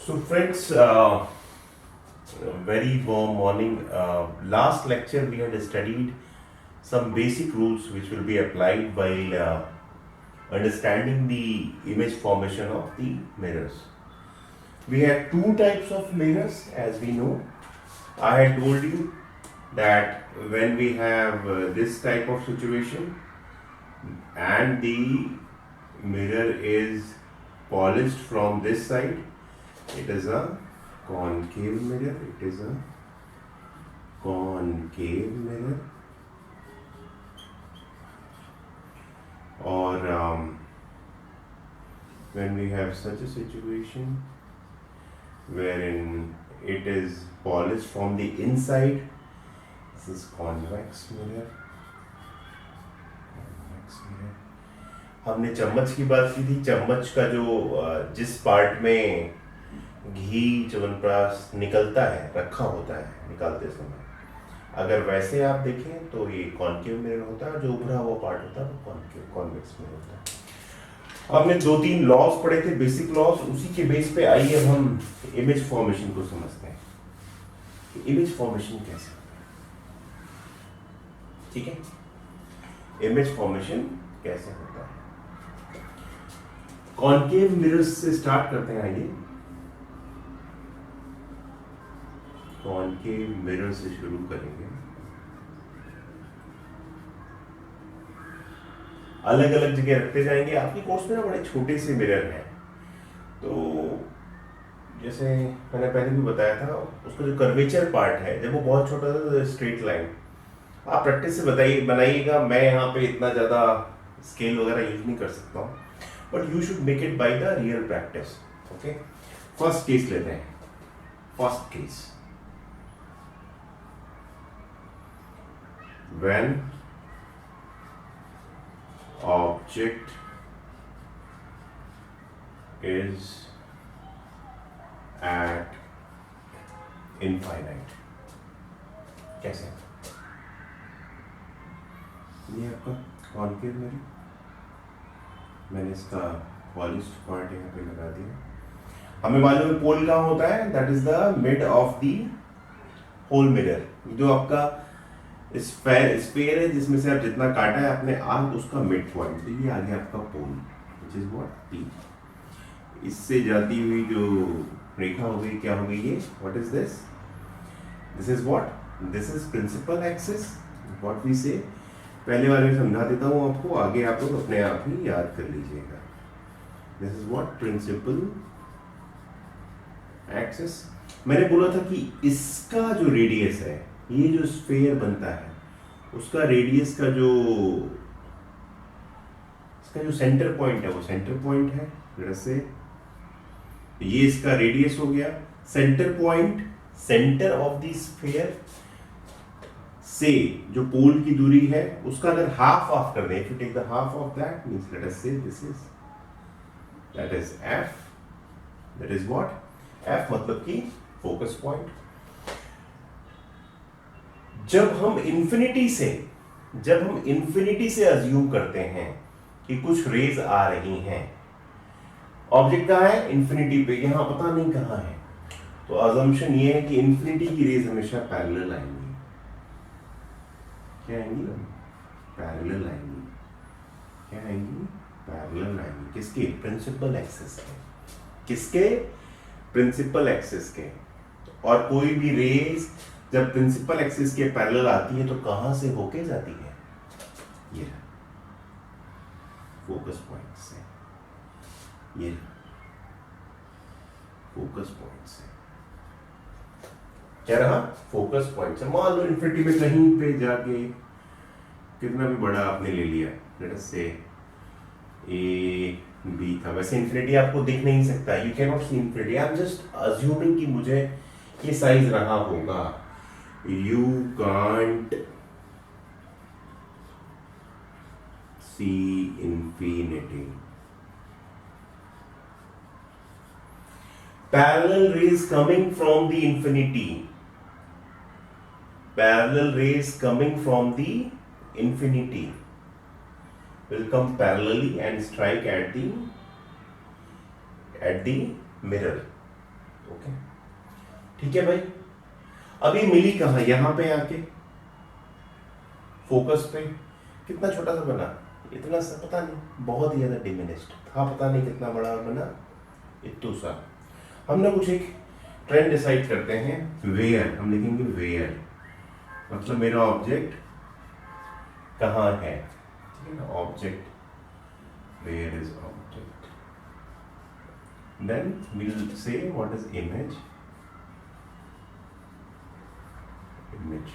So friends, very warm morning. Last lecture we had studied some basic rules which will be applied while understanding the image formation of the mirrors. We have two types of mirrors as we know. I had told you that when we have this type of situation and the mirror is polished from this side, it is a concave mirror. It is a concave mirror. Or when we have such a situation wherein it is polished from the inside, this is convex mirror. Convex mirror. हमने चम्मच की बात की थी. चम्मच का जो जिस पार्ट में घी च्यवनप्राश निकलता है, रखा होता है निकालते समय, अगर वैसे आप देखें तो ये कॉन्केव मिरर होता है. जो उभरा हुआ पार्ट होता है वो कॉन्केव कॉन्वेक्स मिरर होता है. हमने 2-3 लॉज पढ़े थे, बेसिक लॉज. उसी के बेस पे आइए हम इमेज फॉर्मेशन को समझते हैं. इमेज फॉर्मेशन कैसे होता है, ठीक है. इमेज फॉर्मेशन कैसे होता है. कॉन्केव मिरर्स से स्टार्ट करते हैं. आइए कॉन्केव मिरर से शुरू करेंगे. अलग अलग जगह रखते जाएंगे. आपके कोर्स में ना बड़े छोटे से मिरर हैं, तो जैसे मैंने पहले भी बताया था, उसका जो कर्वेचर पार्ट है जब वो बहुत छोटा था, स्ट्रेट लाइन, आप प्रैक्टिस से बताइए बनाइएगा. मैं यहाँ पे इतना ज़्यादा स्केल वगैरह यूज नहीं कर सकता हूँ, but you should make it by the real practice. Okay, first case लेते हैं. First case, when object is at infinite. कैसे? ये आपका कॉन्केव मिरर, मैंने इसका पॉलिश्ड पार्ट यहाँ पे लगा दिया. हमें मालूम है पोल कहाँ होता है, that is the mid of the whole mirror. जो आपका स्फेयर है जिसमें से आप जितना काटा है आपने आर्क, उसका मिड पॉइंट, तो ये आ गया आपका पोल, विच इज व्हाट पी. इससे जाती हुई जो रेखा हो गई, क्या हो गई ये, what is this, this is what, this is principal axis, what we say. पहले वाले में समझा देता हूँ आपको, आगे आप लोग अपने आप ही याद कर लीजिएगा. This is what principal axis. मैंने बोला था कि इसका जो रेडियस है, ये जो स्फेयर बनता है, उसका रेडियस का जो इसका जो सेंटर पॉइंट है, वो सेंटर पॉइंट है. जैसे ये इसका रेडियस हो गया. Centre point, centre of the sphere से जो पोल की दूरी है, उसका अगर हाफ ऑफ कर दें, if you take the half off that means let us say this is, that is F. That is what, F मतलब कि फोकस पॉइंट. जब हम इंफिनिटी से अज्यूम करते हैं कि कुछ रेज आ रही हैं, ऑब्जेक्ट कहाँ है, इंफिनिटी पे, यहां पता नहीं कहां है, तो अजम्पशन ये है कि इंफिनिटी की रेज हमेशा पैरेलल आएंगी. क्या आएंगी, पैरेलल आएंगी. क्या आएंगी, पैरेलल आएंगी. किसके, प्रिंसिपल एक्सिस के. किसके, प्रिंसिपल एक्सिस के. और कोई भी रेज जब प्रिंसिपल एक्सिस के पैरेलल आती है तो कहां से होके जाती है, ये फोकस पॉइंट से. ये फोकस पॉइंट से, क्या रहा, फोकस पॉइंट से. मान लो इन्फिनिटी में कहीं पे जाके कितना भी बड़ा आपने ले लिया, लेट अस से ए बी था. वैसे इन्फिनिटी आपको दिख नहीं सकता, you can not see infinity. I am just assuming कि मुझे ये साइज रहा होगा. You can't see infinity. Parallel rays coming from the infinity. Parallel rays coming from the infinity will come parallelly and strike at the mirror. Okay, ठीक है भाई। अभी मिली कहाँ, यहां पे आके फोकस पे कितना छोटा सा बना, इतना सा, पता नहीं, बहुत ही ज्यादा डिमिनिश्ड था, पता नहीं कितना बड़ा बना, इतना सा। हमने कुछ एक ट्रेंड डिसाइड करते हैं, वेयर, हम लिखेंगे वेयर, मतलब मेरा ऑब्जेक्ट कहाँ है, ठीक है ना, object, where is object, then we will say what is image, image,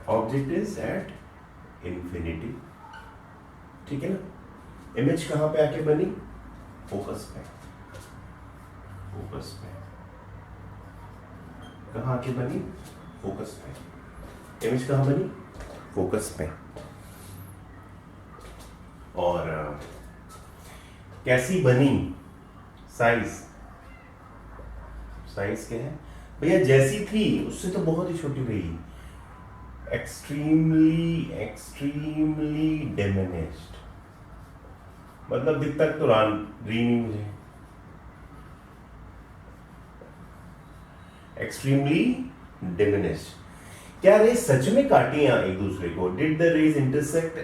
object is at infinity, ठीक है ना। इमेज कहाँ पे आके बनी, फोकस पे, फोकस पे, कहाँ आके बनी, फोकस पे, इमेज कहाँ बनी, फोकस पे। और कैसी बनी, साइज, साइज क्या है भैया, जैसी थी उससे तो बहुत ही छोटी रही, एक्सट्रीमली एक्सट्रीमली डिमिनिश्ड, मतलब दिखता तो रही नहीं मुझे, एक्सट्रीमली डिमिनिश्ड। क्या रेज सच में काटी हैं एक दूसरे को, did the rays intersect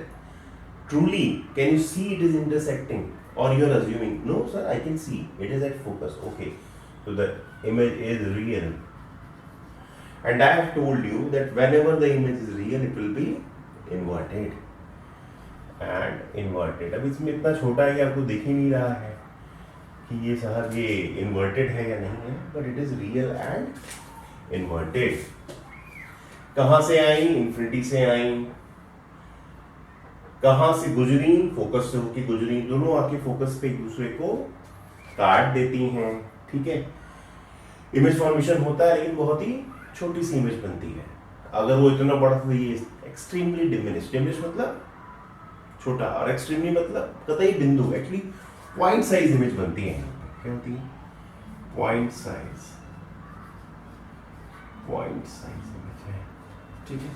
truly, can you see it is intersecting, or you are assuming, no sir, I can see it is at focus, okay, so the image is real, and I have told you that whenever the image is real it will be inverted and inverted। अब इसमें इतना छोटा है कि आपको दिख ही नहीं रहा है कि ये साहब ये इन्वर्टेड है या नहीं है, but it is real and inverted. कहाँ से आई, इंफिनिटी से आई, कहां से गुजरी, फोकस से होके गुजरी, दोनों आके फोकस पे एक दूसरे को काट देती हैं, ठीक है। इमेज फॉर्मेशन होता है लेकिन बहुत ही छोटी सी इमेज बनती है, अगर वो इतना बड़ा तो ये एक्सट्रीमली डिमिनिश, डिमिनिश मतलब छोटा, और एक्सट्रीमली मतलब कतई बिंदु, एक्चुअली पॉइंट साइज इमेज बनती है। क्या होती है, point size, point size image है, ठीक है।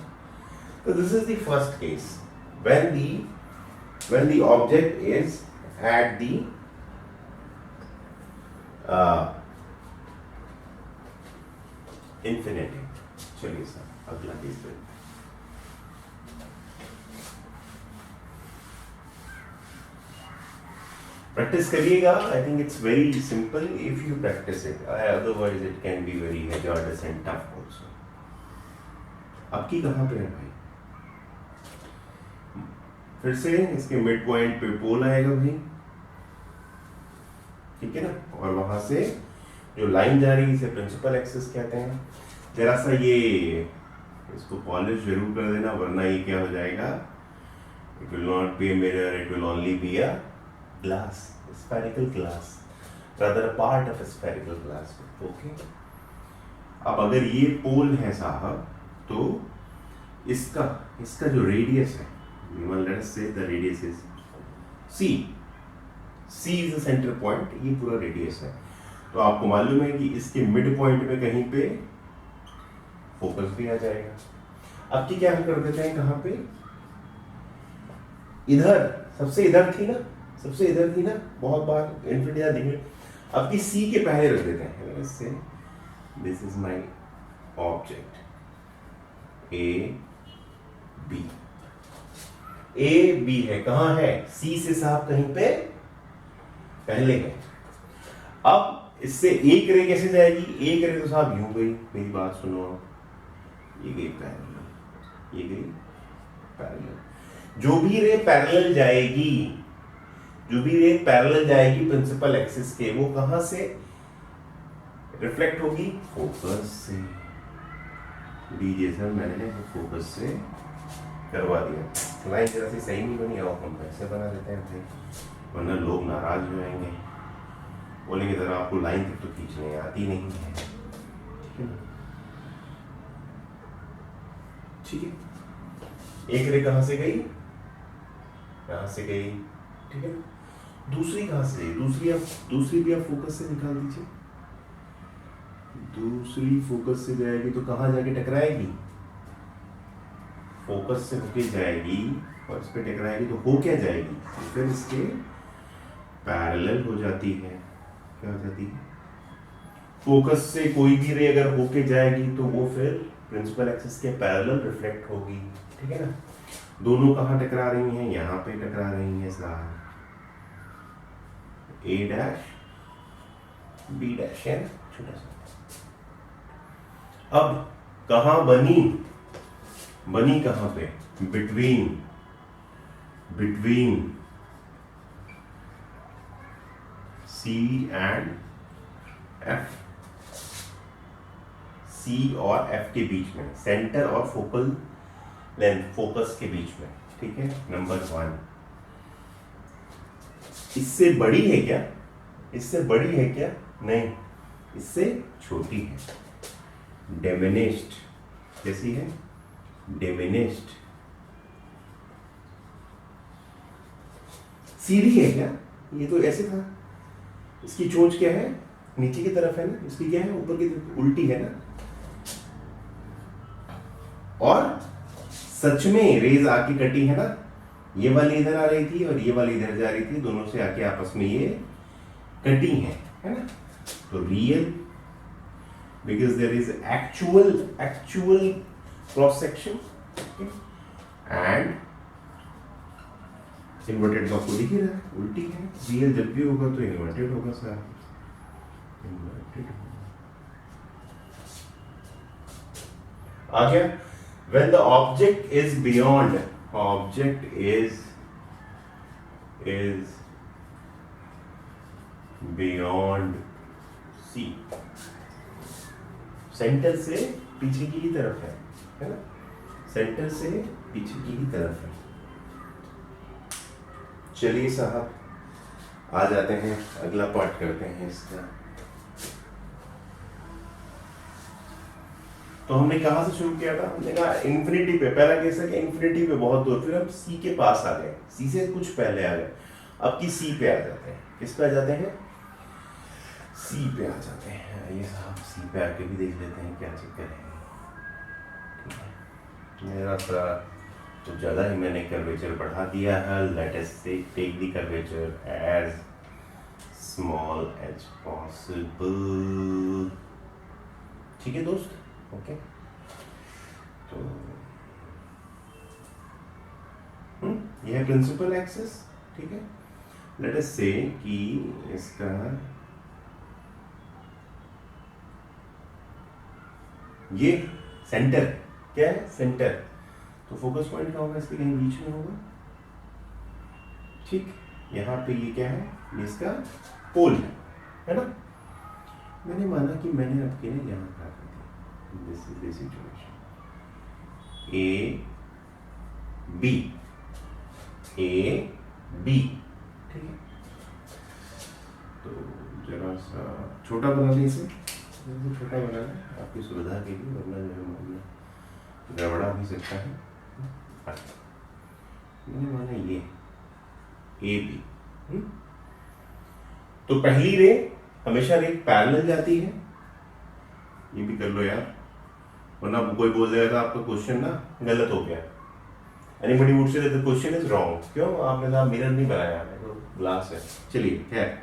तो this is the first case when the object is at the infinity। चलिए सर अगला केस पे, प्रैक्टिस करिएगा। I think it's very simple if you practice it, otherwise it can be very hazards and tough also. आपकी कहाँ पे है भाई, फिर से इसके मिड पॉइंट पे पोल आएगा भाई, ठीक है ना, और वहां से जो लाइन जा रही है इसे प्रिंसिपल एक्सिस कहते हैं। जरा सा ये इसको पॉलिश जरूर कर देना, वरना ये क्या हो जाएगा, it will not be a mirror, it will only be a glass, spherical glass, rather a part of spherical glass, okay. अब अगर ये पोल है साहब, तो इसका जो रेडियस है, let us say the radius is c, c is the center point, ये पूरा रेडियस है। तो आपको मालूम है कि इसके मिड पॉइंट में कहीं पे फोकस भी आ जाएगा। अब की क्या हम कर देते हैं, कहाँ पे, इधर, सबसे इधर थी ना, सबसे इधर थी ना, बहुत बार इन्फिनिटी दिखे, अब की c के पहले रख देते हैं। let us say this is my object a b, A B है, कहां है, सी से साहब कहीं पे पहले है। अब इससे एक रे कैसे जाएगी, एक रे तो साहब यूं गई, मेरी बात सुनो आप, ये गई पैरेलल, ये गई पैरेलल। जो भी रे पैरेलल जाएगी, जो भी रे पैरेलल जाएगी प्रिंसिपल एक्सिस के, वो कहां से रिफ्लेक्ट होगी, फोकस से। दीजिए सर, मैंने फोकस से करवा दिया, लाइन जरा सी सही नहीं बनी, और हम ऐसे बना देते हैं भाई, वरना लोग नाराज हो जाएंगे, बोलेंगे जरा आपको लाइन तक तो खींचने आती नहीं है, ठीक है ना। ठीक है, एक रे कहाँ से गई, यहाँ से गई, ठीक है ना। दूसरी कहाँ से गई, दूसरी भी आप फोकस से निकाल दीजिए, दूसरी फोकस से जाएगी तो कहाँ जाके टकराएगी, फोकस से होके जाएगी और इस पे टकराएगी तो हो क्या जाएगी, फिर इसके पैरेलल हो जाती है, क्या हो जाती है, फोकस से कोई भी रे अगर होके जाएगी तो वो फिर प्रिंसिपल एक्सिस के पैरेलल रिफ्लेक्ट होगी, ठीक है ना। दोनों कहाँ टकरा रही हैं, यहाँ पे टकरा रही हैं साहब, ए डैश बी डैश है ना, छोटा सा। अब कहाँ बनी, बनी कहाँ पे, बिटवीन सी एंड एफ, सी और एफ के बीच में, सेंटर और फोकल लेंथ, फोकस के बीच में, ठीक है। नंबर 1, इससे बड़ी है क्या, इससे बड़ी है क्या, नहीं, इससे छोटी है, डिमिनिश्ड, कैसी है, डिमिनिश्ड। सीधी है क्या, ये तो ऐसे था, इसकी चोंच क्या है, नीचे की तरफ है ना, इसकी क्या है, ऊपर की तरफ, उल्टी है ना। और सच में रेज आके कटी है ना, ये वाली इधर आ रही थी और ये वाली इधर जा रही थी, दोनों से आके आपस में ये कटी है ना। तो real, because there is actual cross section, and inverted का आपको दिख ही रहा है, उल्टी है। रियल जब भी होगा तो इन्वर्टेड होगा सर, इन्वर्टेड। आ गया। When the object is beyond, object is beyond C, centre से पीछे की ही तरफ है ना, सेंटर से पीछे की ही तरफ है। चलिए साहब आ जाते हैं, अगला पार्ट करते हैं इसका। तो हमने कहाँ से शुरू किया था, हमने कहा इन्फिनिटी पे, पहला केस है कि इन्फिनिटी पे बहुत दूर, फिर हम सी के पास आ गए, सी से कुछ पहले आ गए, अब की सी पे आ जाते हैं। किस पे आ जाते हैं, सी पे आ जाते हैं। ये साहब सी पे आके भी देख लेते हैं क्या चक्कर है, ठीक है। मेरा सा तो ज़्यादा ही मैंने कर्वेचर बढ़ा दिया है, let us take the curvature as small as possible, ठीक है दोस्त, ओके। तो ये है प्रिंसिपल एक्सिस, ठीक है। लेट अस से कि इसका ये सेंटर क्या है, सेंटर, तो फोकस पॉइंट क्या होगा, इसके कहीं बीच में होगा, ठीक। यहाँ पे ये क्या है, ये इसका पोल है ना। मैंने माना कि मैंने आपके लिए यहाँ कहा था, this is the situation, A B, ठीक है। तो जरा सा छोटा बना लें इसे, छोटा बना लें आपकी सुविधा के लिए, वरना जो है मामला गड़बड़ा भी सकता है। मैंने माना ये A B, तो पहली रे हमेशा रे पैरेलल जाती है, ये भी कर लो यार, वरना कोई बोल देगा आपका क्वेश्चन ना गलत हो गया। Anybody would say the question is wrong, क्यों, आपने कहा मिरर नहीं बनाया, तो ग्लास है। चलिए क्या है,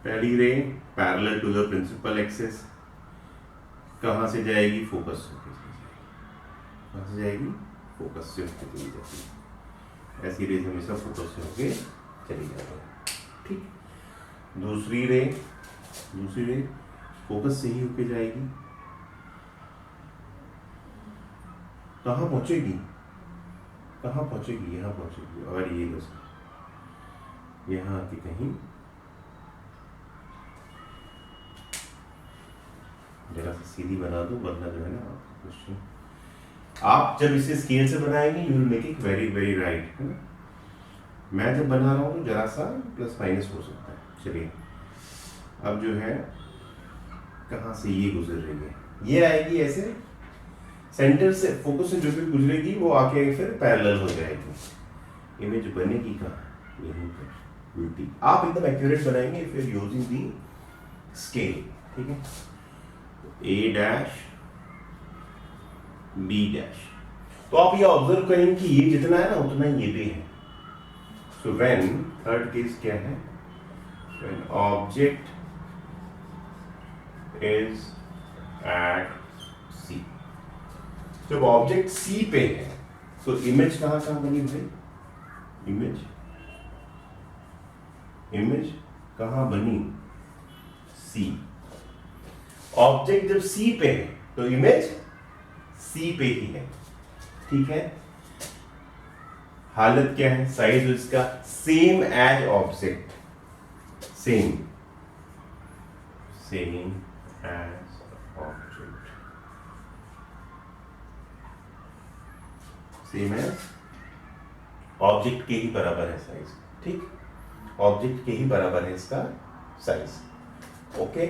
पहली ray parallel to the principal axis, कहाँ से जाएगी, फोकस से, कहाँ से जाएगी, फोकस से होकर चली जाती है। ऐसी रेज हमेशा फोकस से होके चली जाती है, ठीक। दूसरी रे फोकस से ही होके जाएगी, कहाँ पहुंचेगी, यहाँ पहुंचेगी, और ये बस यहाँ आके कहीं, जरा सा सीधी बना दो, वरना जो है ना क्वेश्चन, आप जब इसे स्केल से बनाएंगे you will make it very very right, है ना। मैं जब बना रहा हूँ तो जरा सा प्लस माइनस हो सकता है। चलिए अब जो है कहाँ से ये गुजर रही है, ये आएगी ऐसे, सेंटर से फोकस से जो भी गुजरेगी वो आके फिर पैरेलल हो जाएगी, इमेज बनेगी कहाँ, यहीं पर उल्टी। आप एकदम एक्यूरेट बनाएंगे if you are using the scale, ठीक है। ए डैश बी डैश, तो आप ये ऑब्जर्व करेंगे कि ये जितना है ना उतना ये भी है। सो व्हेन, थर्ड केस क्या है, व्हेन ऑब्जेक्ट इज एट सी। जब ऑब्जेक्ट सी पे है तो इमेज कहां कहां बनी भाई? इमेज कहां बनी? सी। ऑब्जेक्ट जब सी पे है तो इमेज सी पे ही है, ठीक है। हालत क्या है? साइज इसका same as object, same as object, same as object के ही बराबर है साइज, ठीक। ऑब्जेक्ट के ही बराबर है इसका साइज, ओके।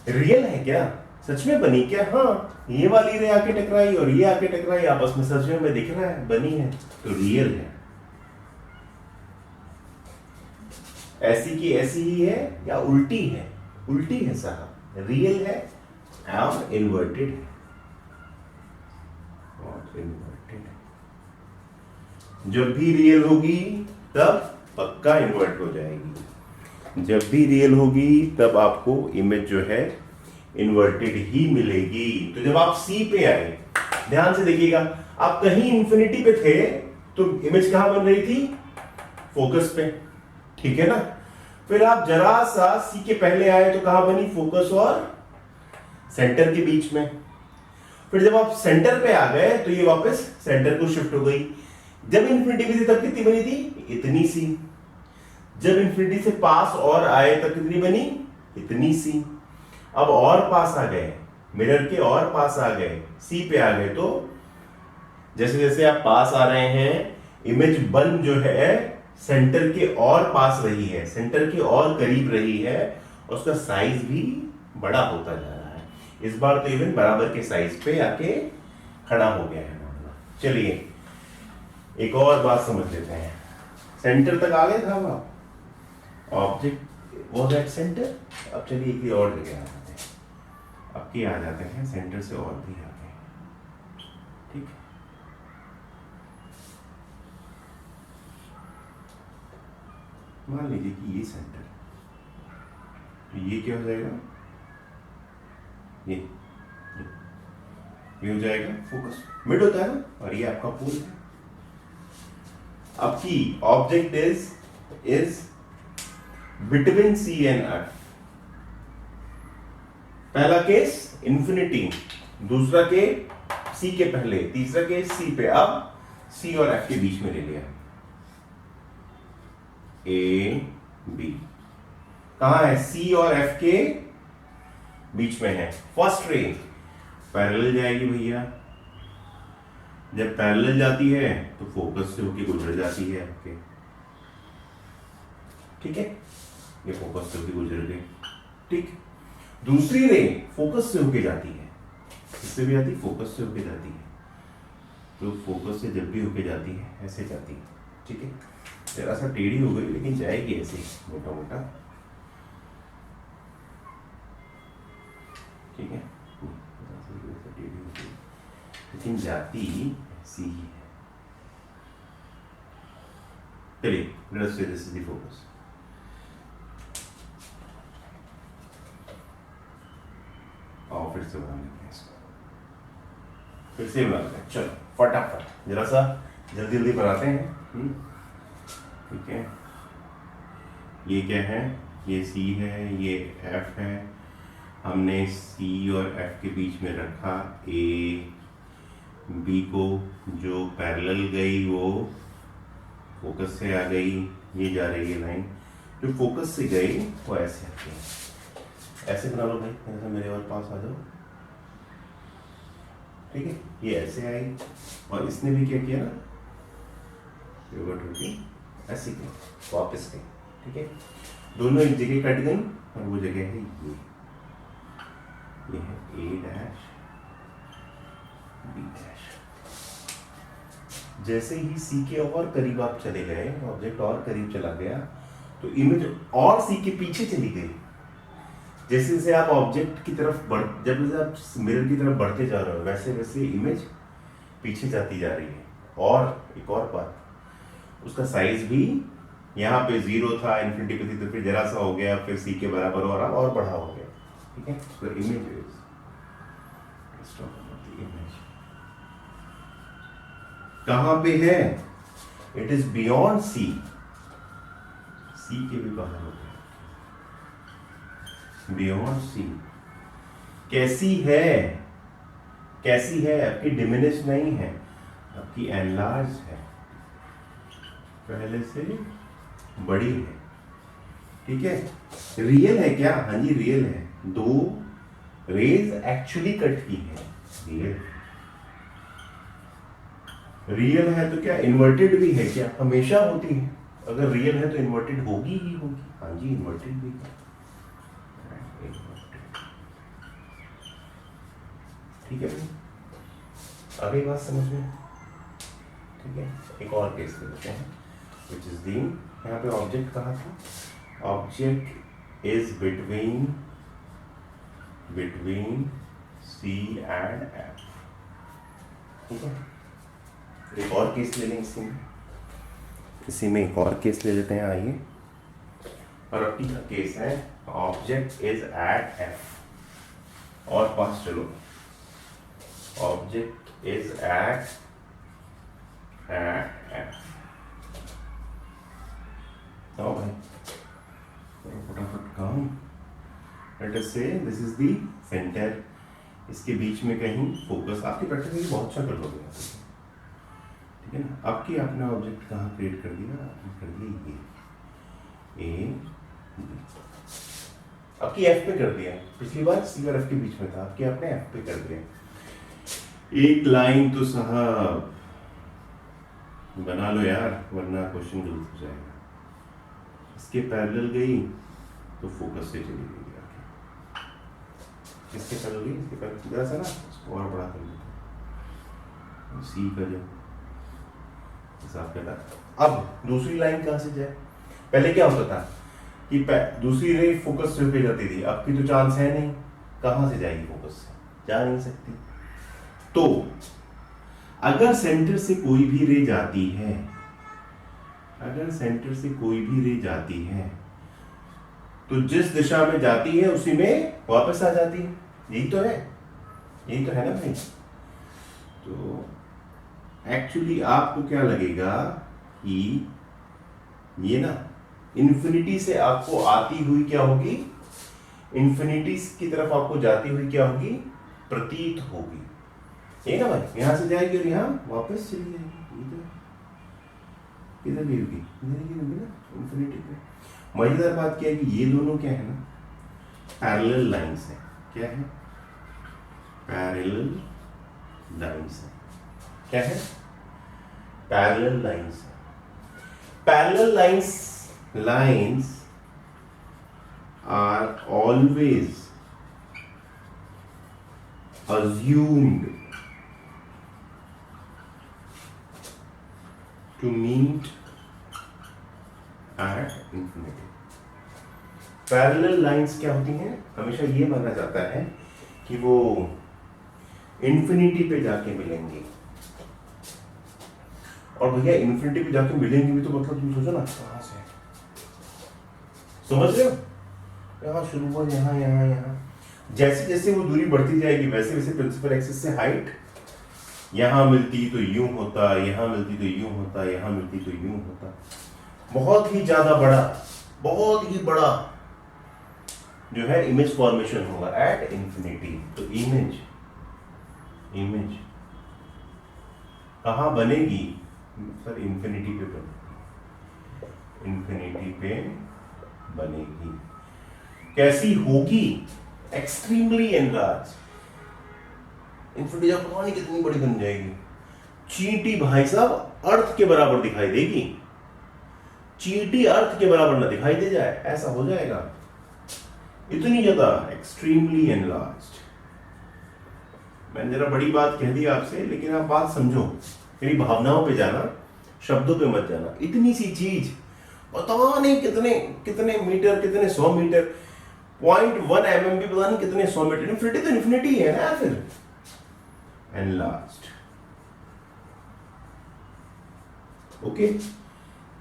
रियल है क्या? सच में बनी क्या? हाँ, ये वाली रे आके टकराई और ये आके टकराई आपस में, सच में दिख रहा है बनी है, तो रियल है। ऐसी की ऐसी ही है या उल्टी है? उल्टी है साहब, रियल है और इन्वर्टेड है, जब भी रियल होगी तब पक्का इन्वर्ट हो जाएगी, जब भी रियल होगी तब आपको इमेज जो है इन्वर्टेड ही मिलेगी। तो जब आप सी पे आए, ध्यान से देखिएगा, आप कहीं इंफिनिटी पे थे तो इमेज कहां बन रही थी? फोकस पे, ठीक है ना। फिर आप जरा सा सी के पहले आए तो कहां बनी? फोकस और सेंटर के बीच में। फिर जब आप सेंटर पे आ गए तो ये वापस सेंटर को शिफ्ट हो गई। जब इंफिनिटी में थी तब कितनी बनी थी? इतनी सी। जब इंफिनिटी से पास और आए तब कितनी बनी? इतनी सी। अब और पास आ गए, मिरर के और पास आ गए, सी पे आ गए, तो जैसे जैसे आप पास आ रहे हैं इमेज बन जो है सेंटर के और पास रही है, सेंटर के और करीब रही है, उसका साइज भी बड़ा होता जा रहा है। इस बार तो इवन बराबर के साइज पे आके खड़ा हो गया है मामला। चलिए एक और बात समझ लेते हैं। सेंटर तक आ गए था आप, ऑब्जेक्ट वाज एट सेंटर। अब चलिए एक और जगह आ जाते हैं, अब की आ जाते हैं सेंटर से और भी आगे, ठीक। मान लीजिए कि ये सेंटर, तो ये क्या हो जाएगा? ये हो जाएगा फोकस, मिड होता है ना, और ये आपका पोल है। अब की object is between C and F. पहला केस इंफिनिटी, दूसरा केस सी के पहले, तीसरा केस सी पे। अब सी और एफ के बीच में ले लिया, ए बी कहां है? सी और एफ के बीच में है। फर्स्ट रे पैरेलल जाएगी भैया, जब पैरेलल जाती है तो फोकस से होके गुजर जाती है आपके, ठीक है। ये फोकस से होके गुजर गई, ठीक। दूसरी रे फोकस से होके जाती है, इससे भी आती, फोकस से होके जाती है, तो फोकस से जब भी होके जाती है ऐसे जाती है, ठीक है। जरा सा टेढ़ी हो गई लेकिन जाएगी ऐसे मोटा मोटा, ठीक है। लेकिन जाती ऐसी ही है। चलिए let's say this is the focus. और फिर से बना लेते हैं इसको, फिर से बना लेते हैं। चलो फटाफट जरा सा जल्दी जल्दी बनाते हैं, ठीक है। ये क्या है? ये सी है, ये एफ है। हमने सी और एफ के बीच में रखा ए बी को, जो पैरेलल गई वो फोकस से आ गई, ये जा रही है लाइन, जो फोकस से गई वो ऐसे आती है। ऐसे बना लो भाई, ऐसे मेरे और पास आ जाओ, ठीक है। ये ऐसे आई और इसने भी क्या किया ना, रिवर्ट होके ऐसे किया, वापस गई, ठीक है। दोनों एक जगह कट गई और वो जगह है ये है ए डैश बी डैश। जैसे ही सी के और करीब आप चले गए, ऑब्जेक्ट और करीब चला गया, तो इमेज और सी के पीछे चली गई। जैसे जैसे आप ऑब्जेक्ट की तरफ जब आप मिरर की तरफ बढ़ते जा रहे हो, वैसे वैसे इमेज पीछे जाती जा रही है। और एक और बात, उसका साइज भी यहाँ पे 0 था, इन्फिनिटी पे थी, तो फिर जरा सा हो गया, फिर सी के बराबर और बढ़ा हो गया, ठीक है, so image is, let's talk about the image. कहाँ पे है? It is beyond C. C के भी बाहर होते हैं, beyond C. कैसी है? कैसी है? आपकी डिमिनिश नहीं है, आपकी एनलार्ज है, पहले से बड़ी है, ठीक है। रियल है क्या? हाँ जी रियल है, दो रेज एक्चुअली कट की है, रियल। रियल है तो क्या इन्वर्टेड भी है क्या? हमेशा होती है, अगर रियल है तो इन्वर्टेड होगी ही होगी। हाँ जी इन्वर्टेड भी है, ठीक है भाई, आ गई बात समझ में? ठीक है, एक और केस लेते हैं, विच इज दी, यहाँ पे ऑब्जेक्ट कहा था, object is between C and F, ठीक है। एक और केस ले लें इसी में एक और केस ले लेते हैं, आइए। और अपनी का केस है ऑब्जेक्ट इज एट F, और पास चलो, ऑब्जेक्ट इज एट F। आओ भाई फटाफट काम। Late us say this is the centre, इसके बीच में कहीं फोकस, आपकी प्रैक्टिस बहुत अच्छा कर लोगे, ठीक है ना। आपकी आपने ऑब्जेक्ट कहाँ क्रिएट कर दिया? आपने कर दिया ये A, आपकी F पे कर दिया, पिछली बार C और F के बीच में था, आपकी आपने F पे कर दिया। एक लाइन तो साहब बना लो यार, वरना क्वेश्चन गलत हो जाएगा। इसके पैरेलल गई तो फोकस से चली गई आगे। किसके पैरेलल गई? इसके पैरेलल जरा सा ना इसको और बड़ा कर देते हैं, सी का जो हिसाब के था। अब दूसरी लाइन कहाँ से जाए? पहले क्या होता था कि दूसरी रे फोकस से पे जाती थी, अब की तो चांस है नहीं, कहाँ से जाएगी फोकस से? जा नहीं सकती। तो अगर सेंटर से कोई भी रे जाती है, अगर सेंटर से कोई भी रे जाती है तो जिस दिशा में जाती है उसी में वापस आ जाती है, यही तो है, यही तो है ना भाई। तो एक्चुअली आपको क्या लगेगा कि ये ना इन्फिनिटी से आपको आती हुई क्या होगी, इन्फिनिटी की तरफ आपको जाती हुई क्या होगी, प्रतीत होगी, ये ना भाई। यहां से जाएगी और यहां वापस चली जाएगी, किधर भी होगी, इधर होगी ना, इन्फिनिटी पे। मजेदार बात क्या है कि ये दोनों क्या है ना, पैरेलल लाइंस है। क्या है? पैरेलल लाइंस है। क्या है? पैरेलल लाइंस है। Parallel lines are always assumed to meet at infinity. Parallel lines क्या होती हैं? हमेशा ये माना जाता है कि वो इन्फिनिटी पे जाके मिलेंगी। और भैया इन्फिनिटी पे जाके मिलेंगी भी तो मतलब तुम सोचो ना कहां से, समझ रहे हो? यहाँ शुरू हुआ, यहाँ यहाँ यहाँ, जैसे जैसे वो दूरी बढ़ती जाएगी वैसे वैसे प्रिंसिपल एक्सिस से हाइट यहाँ मिलती तो यूं होता, यहाँ मिलती तो यूं होता, यहाँ मिलती तो यूं होता। बहुत ही ज्यादा बड़ा, बहुत ही बड़ा जो है इमेज फॉर्मेशन होगा एट इंफिनिटी। तो इमेज कहाँ बनेगी सर? इंफिनिटी पे बनेगी, इंफिनिटी पे बनेगी। कैसी होगी? एक्सट्रीमली एनलार्ज, इंफिनिटी जब पता नहीं कितनी बड़ी बन जाएगी, चींटी भाई साहब अर्थ के बराबर दिखाई देगी, चींटी अर्थ के बराबर ना दिखाई दे जाए, ऐसा हो जाएगा, इतनी ज्यादा एक्सट्रीमली एनलार्ज्ड। मैंने जरा बड़ी बात कह दी आपसे, लेकिन आप बात समझो, मेरी भावनाओं पे जाना, शब्दों पे मत जाना। इतनी सी चीज पता नहीं कितने कितने मीटर, कितने 100 मीटर, 0.1 mm भी पता नहीं कितने 100 मीटर। इन्फिनिटी तो इन्फिनिटी है ना फिर, एनलार्ज्ड। ओके,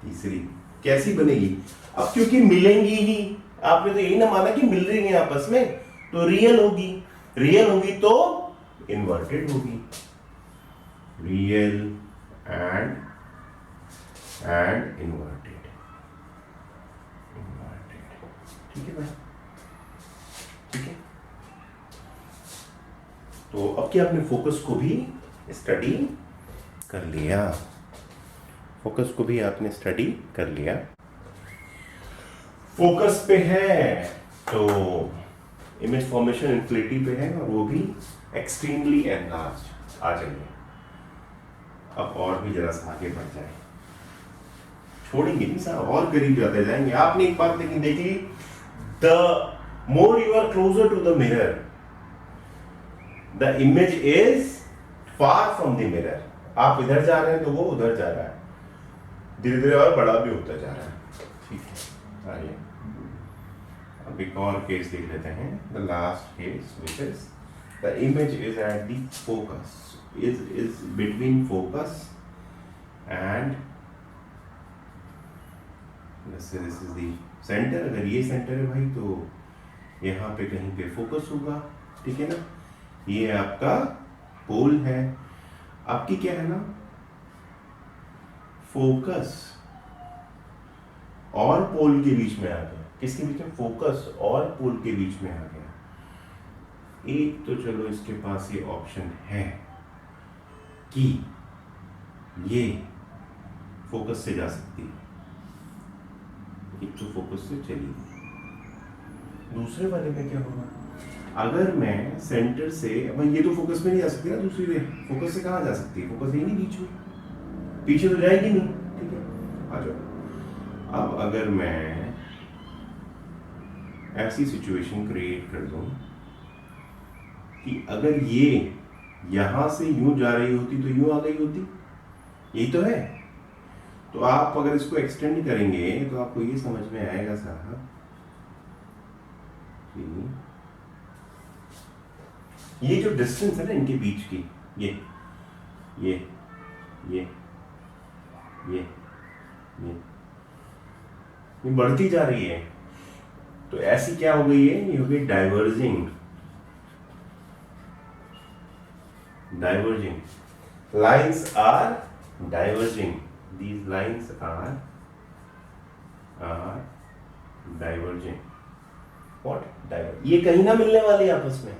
तीसरी कैसी बनेगी? अब क्योंकि मिलेंगी ही, आपने तो यही ना माना कि मिल रही है आपस में, तो रियल होगी, रियल होगी तो इन्वर्टेड होगी, रियल एंड इन्वर्टेड, ठीक है भाई, ठीक है। तो अब क्या आपने फोकस को भी स्टडी कर लिया, फोकस को भी आपने स्टडी कर लिया। फोकस पे है तो इमेज फॉर्मेशन इन्फिनिटी पे है और वो भी एक्सट्रीमली एनलार्ज। आ जाइए अब और भी जरा सा आगे बढ़ जाए, छोड़ेंगे नहीं साहब, और करीब जाते जाएंगे। आपने एक बात लेकिन देख ली, the more you are closer to the mirror the image is far from the mirror. आप इधर जा रहे हैं तो वो उधर जा रहा है, धीरे धीरे और बड़ा भी होता जा रहा है, ठीक है। आइए अब एक और केस देख लेते हैं, the last case which is the image is at the focus, is between focus and let's say this is the center। अगर ये सेंटर है भाई तो यहाँ पे कहीं पे फोकस होगा, ठीक है ना। ये आपका पोल है, आपकी क्या है ना, फोकस और पोल के बीच में आ गया। किसके बीच में? फोकस और पोल के बीच में आ गया। एक तो चलो इसके पास ये ऑप्शन है कि ये फोकस से जा सकती है, एक तो फोकस से चली गई। दूसरे वाले में क्या होगा, अगर मैं सेंटर से, भाई ये तो फोकस में नहीं जा सकती ना, दूसरी वे फोकस से कहाँ जा सकती है, फोकस यही नहीं बीच में, पीछे तो जाएगी नहीं, ठीक है। आ जाओ अब अगर मैं ऐसी सिचुएशन क्रिएट कर दूं कि अगर ये यहां से यूं जा रही होती तो यूं आ गई होती, यही तो है। तो आप अगर इसको एक्सटेंड करेंगे तो आपको ये समझ में आएगा साहब कि ये जो डिस्टेंस है ना इनके बीच की, ये ये ये ये ये बढ़ती जा रही है। तो ऐसी क्या हो गई है, ये हो गई diverging, diverging lines are diverging, these lines are diverging, what diverge, ये कहीं ना मिलने वाली आपस में,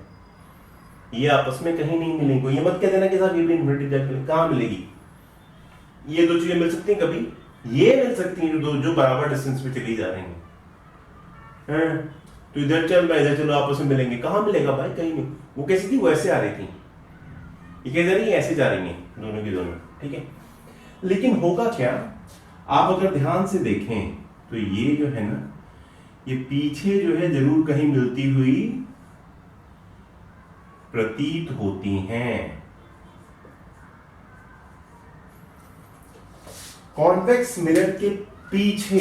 ये आपस में कहीं नहीं मिलेंगे। ये मत कह देना कि साहब ये भी इन्वर्टेड डायगोनल कहाँ मिलेगी, ये दो चीजें मिल सकती हैं, कभी ये मिल सकती हैं दो जो बराबर डिस्टेंस पे चली जा रही हैं। तो इधर चल मैं इधर चलो, आपस में मिलेंगे, कहाँ मिलेगा भाई, कहीं नहीं। वो कैसी थी, वो ऐसे आ रही थी, ये कह जा रही है ऐसे जा रही हैं दोनों की दोनों, ठीक है। लेकिन होगा क्या, आप अगर ध्यान से देखें तो ये जो है ना, ये पीछे जो है जरूर कहीं मिलती हुई प्रतीत होती हैं। कॉन्वेक्स मिरर के पीछे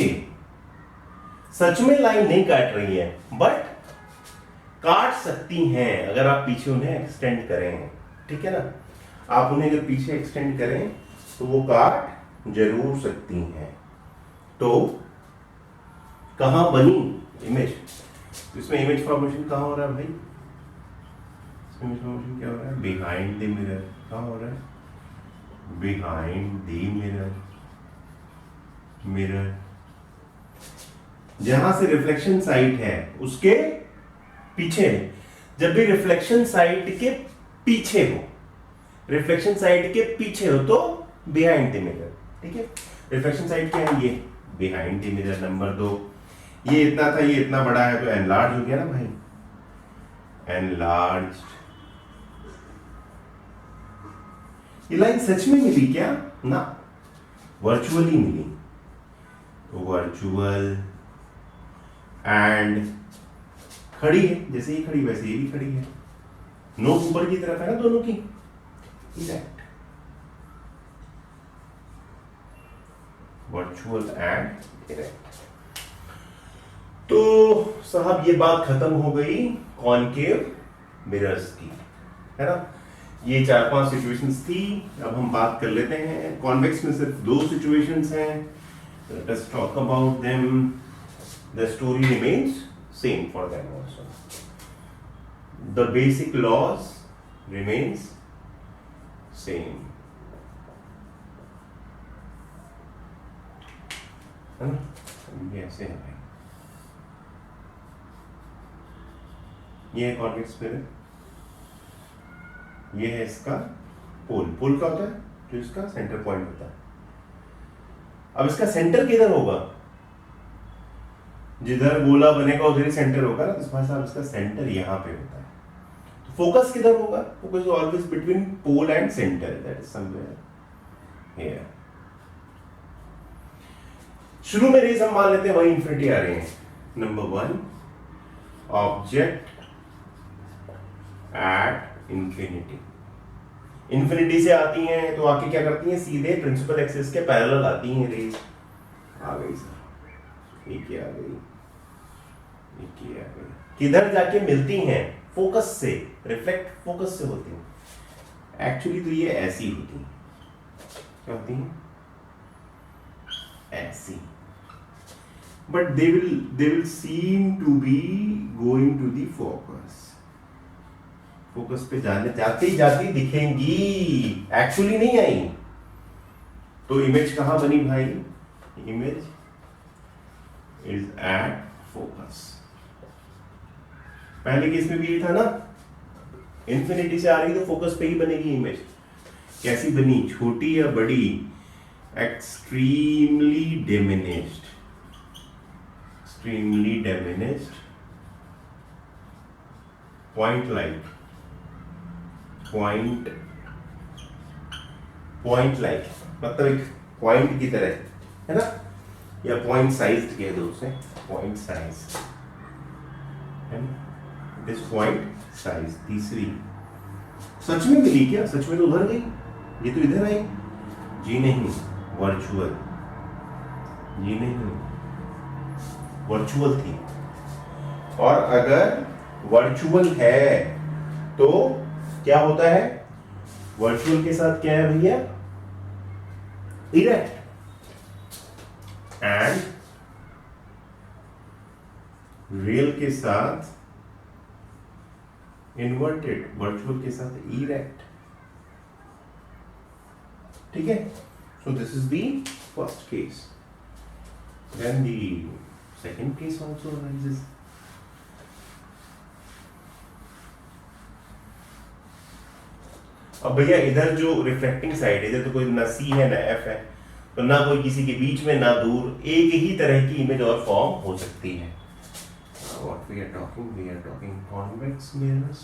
सच में लाइन नहीं काट रही है, बट काट सकती हैं अगर आप पीछे उन्हें एक्सटेंड करें, ठीक है ना। आप उन्हें अगर पीछे एक्सटेंड करें तो वो काट जरूर सकती हैं। तो कहां बनी इमेज, इसमें इमेज फॉर्मेशन कहां हो रहा है भाई, इमेज फॉर्मेशन क्या हो रहा है, बिहाइंड द मिरर। कहां हो रहा है, बिहाइंड द मिरर, मिरर जहां से रिफ्लेक्शन साइट है उसके पीछे। जब भी रिफ्लेक्शन साइट के पीछे हो, रिफ्लेक्शन साइड के पीछे हो तो बिहाइंड द मिरर, ठीक है। रिफ्लेक्शन साइड क्या है, ये बिहाइंड द मिरर। नंबर 2, ये इतना था, ये इतना बड़ा है तो एनलार्ज हो गया ना भाई, एनलार्ज। ये लाइन सच में मिली क्या ना, वर्चुअली मिली। तो वर्चुअल एंड खड़ी है, जैसे ये खड़ी वैसे ये भी खड़ी है, नोक ऊपर की तरफ है ना दोनों की, इरेक्ट, वर्चुअल एंड इरेक्ट। तो साहब ये बात खत्म हो गई कॉनकेव मिरर्स की, है ना। ये 4-5 सिचुएशंस थी। अब हम बात कर लेते हैं, कॉन्वेक्स में सिर्फ 2 सिचुएशंस हैं। Let us talk about them. The story remains same for them also. the basic laws remains same, है ना? ये ऐसे है भाई, ये है कॉन्वेक्स मिरर, ये है इसका पोल। पोल का होता है जो इसका सेंटर पॉइंट होता है। अब इसका सेंटर किधर होगा? जिधर गोला बनेगा उधर ही सेंटर होगा ना, तो इस हिसाब इसका सेंटर यहाँ पे होता है। तो फोकस किधर होगा? Focus always between pole and centre, that is somewhere here. शुरू में रेस हम मान लेते हैं वही इंफिनिटी आ रही है। Number 1, object at infinity. Infinity से आती हैं तो आके क्या करती हैं? सीधे प्रिंसिपल एक्सिस के पैरेलल आती हैं रेस। आ गई सर, एक ही आ गई, एक ही आ गई। किधर जाके मिलती हैं? फोकस से, रिफ्लेक्ट फोकस से होती हैं। एक्चुअली तो ये ऐसी होती हैं। क्या होती हैं? ऐसी। But they will seem to be going to the focus. Focus पे जाते ही दिखेंगी, एक्चुअली नहीं आई। तो इमेज कहां बनी भाई? Image is at focus. पहले केस में भी ये था ना, इंफिनिटी से आ रही तो फोकस पे ही बनेगी इमेज। कैसी बनी? छोटी या बड़ी? Extremely diminished, extremely diminished, point like, point like, मतलब एक पॉइंट की तरह, है ना? या पॉइंट साइज कह दो उसे, पॉइंट साइज, है ना? It is point size. तीसरी, सच में मिली क्या? सच में तो उधर गई, ये तो इधर आई। जी नहीं, वर्चुअल। जी नहीं, वर्चुअल थी। और अगर वर्चुअल है तो क्या होता है? वर्चुअल के साथ क्या है भैया? इरेक्ट। एंड रियल के साथ इन्वर्टेड, वर्चुअल के साथ इरेक्ट। ठीक है? So this is the first case. Then the second case also arises. अब भैया इधर जो रिफ्लेक्टिंग साइड, इधर तो कोई ना सी है ना एफ है, तो ना कोई किसी के बीच में ना दूर, एक ही तरह की इमेज और फॉर्म हो सकती है। What we are talking convex mirrors.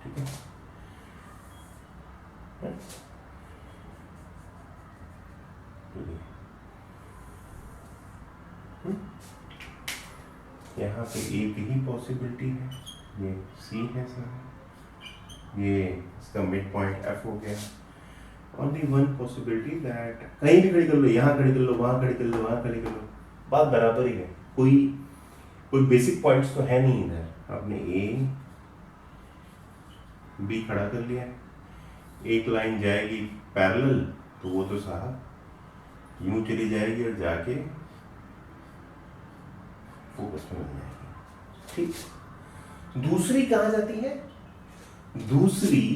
ठीक है? यहाँ पे एक ही पॉसिबिलिटी है, ये सी है सर, ये इसका मिड पॉइंट एफ हो गया। ओनली वन पॉसिबिलिटी दैट कहीं भी खड़ी कर लो, यहाँ खड़ी कर लो, वहाँ खड़ी कर लो, वहाँ खड़ी कर लो, बात बराबर ही है। कोई बेसिक पॉइंट्स तो है नहीं इधर। आपने ए बी खड़ा कर लिया, एक लाइन जाएगी पैरेलल, तो वो तो साहब यूं चली जाएगी और जाके फोकस में मिल जाएगी। ठीक। दूसरी कहां जाती है? दूसरी,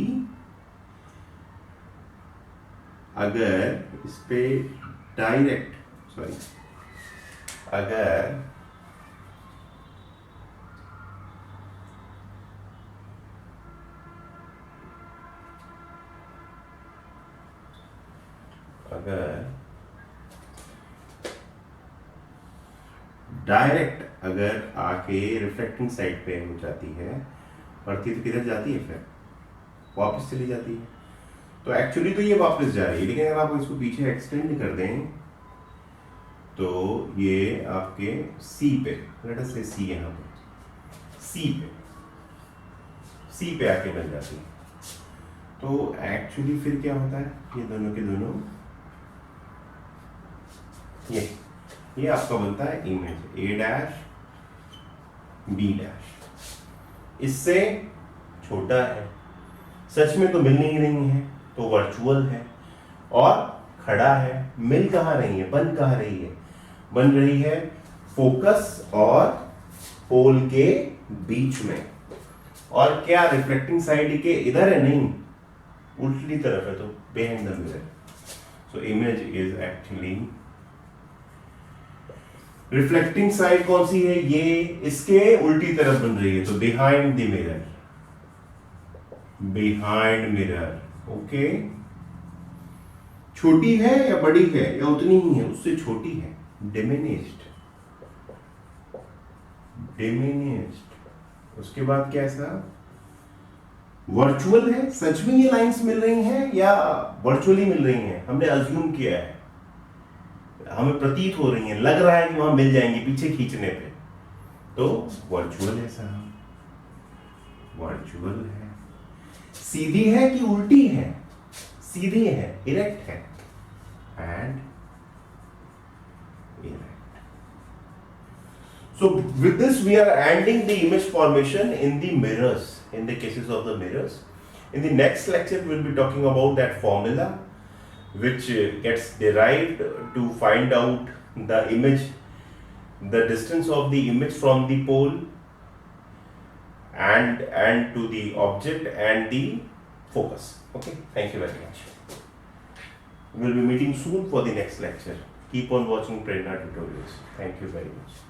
अगर इस पे डायरेक्ट, सॉरी, अगर डायरेक्ट अगर आके रिफ्लेक्टिंग साइड पे हो जाती है, पड़ती तो किधर जाती है? फिर वापस चली जाती है। तो एक्चुअली तो ये वापस जा रही है, लेकिन अगर आप इसको पीछे एक्सटेंड कर दें तो ये आपके सी पे, लेट अस से सी, यहाँ पे सी पे आके मिल जाती है। तो एक्चुअली फिर क्या होता है? ये दोनों के दोनों, ये आपका बनता है image A dash B dash. इससे छोटा है, सच में तो मिल नहीं रही है, तो वर्चुअल है, और खड़ा है। मिल कहाँ रही है? बन कहाँ रही है? बन रही है फोकस और पोल के बीच में। और क्या रिफ्लेक्टिंग साइड के इधर है? नहीं, उल्टी तरफ है, तो behind the mirror. So image is actually, reflecting side कौन सी है? ये इसके उल्टी तरफ बन रही है, तो behind the mirror, behind mirror. Okay, छोटी है या बड़ी है या उतनी ही है? उससे छोटी है, डिमिनिश्ड, डिमिनिश्ड। उसके बाद क्या है साहब? वर्चुअल है। सच में ये लाइंस मिल रही हैं या वर्चुअली मिल रही हैं? हमने अज्यूम किया है, हमें प्रतीत हो रही हैं, लग रहा है कि वहां मिल जाएंगी पीछे खींचने पे, तो वर्चुअल है साहब, वर्चुअल है। सीधी है कि उल्टी है? सीधी है, इरेक्ट है, and erect. So with this we are ending the image formation in the mirrors, in the cases of the mirrors. In the next lecture we will be talking about that formula which gets derived to find out the image, the distance of the image from the pole and to the object and the focus. Okay, thank you very much. We will be meeting soon for the next lecture. Keep on watching Prerna tutorials. Thank you very much.